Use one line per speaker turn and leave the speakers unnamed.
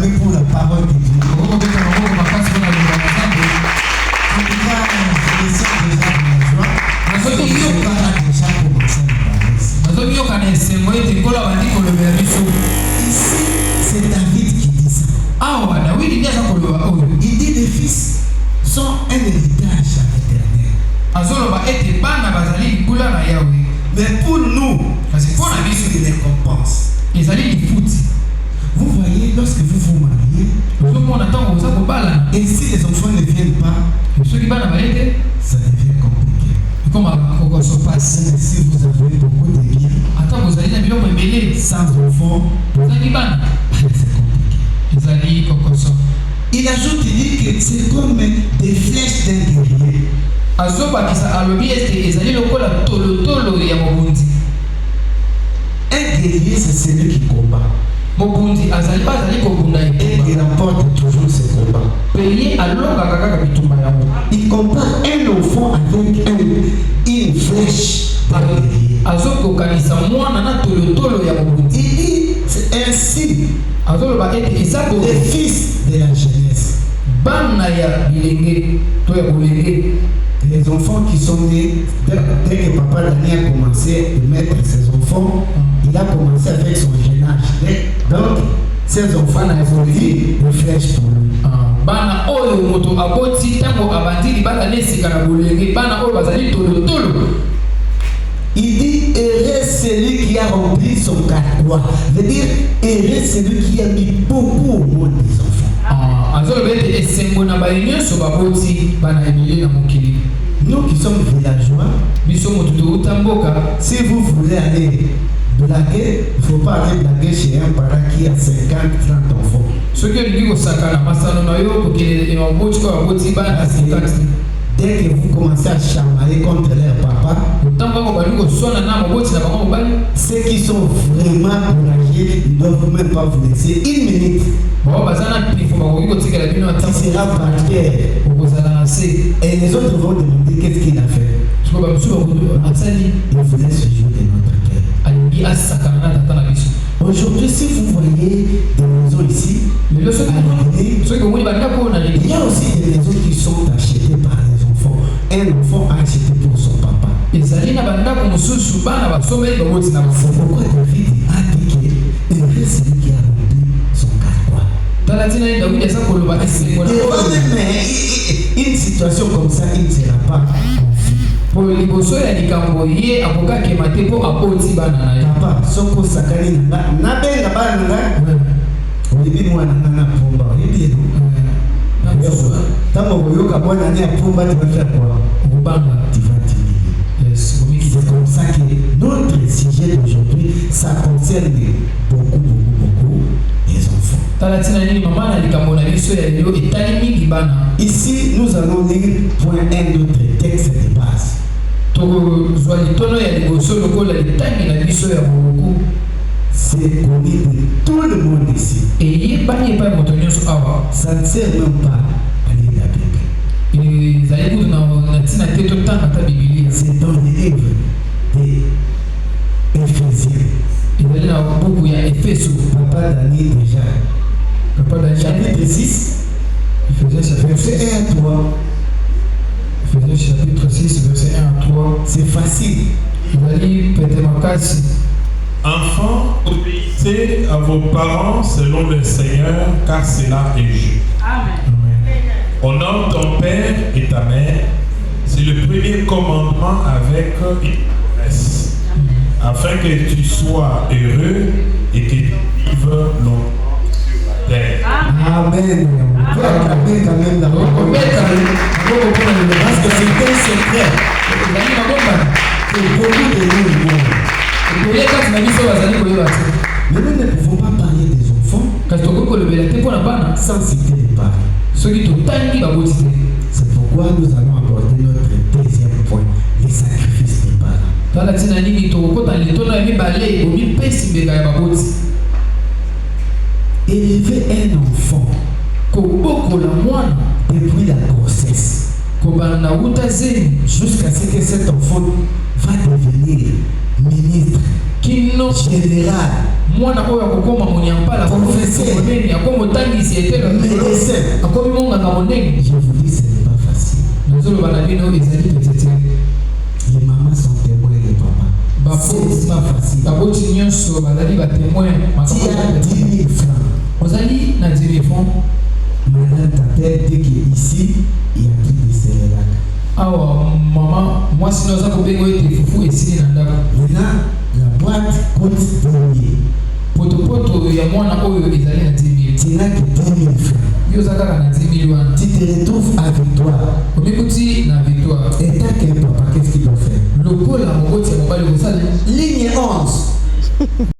acclamer pour la parole de Dieu. En tout cas, je me sens déjà de la joie. Je n'ai pas déjà commencé à parler. Ici, c'est David qui dit ça. Il dit les fils sont un héritage à l'éternel. Mais pour nous, c'est une récompense. Vous voyez, lorsque vous vous mariez, et si les enfants ne viennent pas, ça devient compliqué. Si vous avez beaucoup de biens, sans enfants, c'est compliqué. Il ajoute, il dit que c'est comme des flèches d'un guerrier. Un guerrier, c'est celui qui combat. Et il remporte toujours ses combats. Il combat un enfant avec une flèche d'un guerrier. Il dit, c'est ainsi les fils de la jeunesse. Les enfants qui sont nés, dès que papa Daniel a commencé à mettre ses enfants, il a commencé avec son jeune âge. Donc, ces enfants n'ont évolué de flèches pour lui. Il dit, heureux celui qui a rempli son carquois. Veut dire, heureux celui qui a mis beaucoup au monde des enfants. Nous qui sommes villageois, si vous voulez aller blaguer, il ne faut pas aller blaguer chez un parent qui a 50, 30 enfants. Dès que vous commencez à chamailler contre leur papa, ceux qui sont vraiment enragés, ils ne doivent même pas vous laisser une minute. Il sera par terre. Et les autres vont demander qu'est-ce qu'il a fait. Il vous laisse jouer de notre cœur. Aujourd'hui, si vous voyez des maisons ici, il y a aussi des maisons qui sont achetées par les enfants. Un enfant a acheté pour son papa. C'est pourquoi David a dit que c'est celui qui a rempli son carquois. Une situation comme ça, il ne sera pas papa, soko sakali na benga bana olibi mwana na pumba olibi tamo boyoka bwana ni pumba tu vas faire quoi ubanga tu vas t'humilier. C'est comme ça que notre sujet d'aujourd'hui, ça concerne beaucoup les enfants. Ici, nous allons lire point 1 d'autres textes de base. C'est connu de tout le monde ici. Ça ne sert même pas à lire la Bible. C'est dans les livres des Éphésiens. Papa Daniel déjà. Chapitre 6. Verset 1 à 3.
Éphésiens chapitre 6, verset 1 à 3.
C'est facile.
Enfants, obéissez à vos parents selon le Seigneur, car cela est juste.
Amen.
Honore ton père et ta mère. C'est le premier commandement avec une promesse, afin que tu sois heureux et que tu vives longtemps sur la terre.
Amen. On peut acclamer quand même la parole. Parce que c'est un secret que beaucoup de nous ignorent. Mais nous ne pouvons pas parler des enfants sans citer les parents. C'est pourquoi nous allons aborder notre deuxième point, les sacrifices des parents. Élever un enfant depuis la grossesse jusqu'à ce que cet enfant va devenir ministre, général, Moi, na oyo akokoma monyampala
professeur
monene akomo tangisi etelo
médecin
akomi monganga monene.
je vous dis ce n'est pas facile.
Nozoloba na bino ezali petite.
Les mamans sont témoins et les papas. C'est pas facile.
Baboti nyonso bazali ba témoin
Tu as 10 000 francs.
ozali na 10 000 francs.
Madame t'appelle dit qu'ici, il y a plus de Sénégal.
Awa maman moi sinon ça ko bengo ete fufu esili na ndako.
Maintenant, la boîte coûte 2 000.
Poto ya mwana oyo ezali na 10 000.
Tu n'as que 2 000 francs.
Yo zaka na 10 000 wana.
Tu te retrouves à victoire.
Omikuti na victoire.
Et t'as qu'un papa, qu'est-ce qu'il doit faire?
Lokola moboti ya mobali kosala
Ligne 11.